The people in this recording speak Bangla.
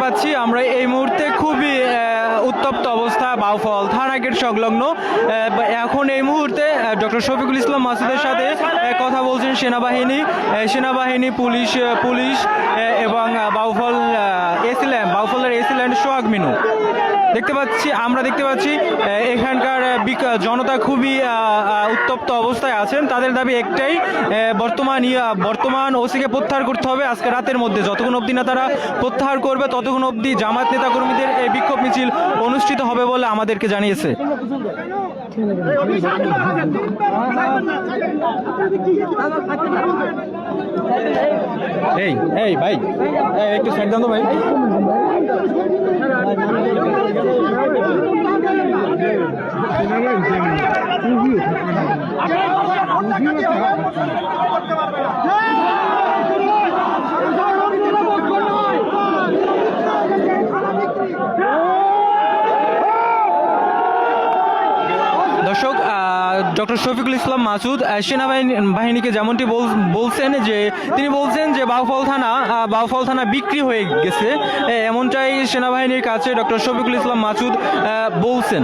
পাচ্ছি আমরা এই মুহূর্তে খুবই উত্তপ্ত অবস্থা বাউফল থানা গেট সংলগ্ন। এখন এই মুহূর্তে ডক্টর শফিকুল ইসলাম মাসুদের সাথে কথা বলছেন সেনাবাহিনী, পুলিশ এবং বাউফলের এসি ল্যান্ড সোহাগ মিনু। আমরা দেখতে পাচ্ছি এখানকার জনতা খুবই উত্তপ্ত অবস্থায় আছেন। তাদের দাবি একটাই, বর্তমান ওসিকে প্রত্যাহার করতে হবে আজকে রাতের মধ্যে। যতক্ষণ অবধি না তারা প্রত্যাহার করবে ততক্ষণ অবধি জামায়াত নেতাকর্মীদের এই বিক্ষোভ মিছিল অনুষ্ঠিত হবে বলে আমাদেরকে জানিয়েছে। এই ভাই একটু সাইড দাও ভাই। দর্শক, ডক্টর শফিকুল ইসলাম মাসুদ সেনাবাহিনীকে যেমনটি বলছেন যে বাউফল থানা বিক্রি হয়ে গেছে, এমনটাই সেনাবাহিনীর কাছে ডক্টর শফিকুল ইসলাম মাসুদ বলছেন।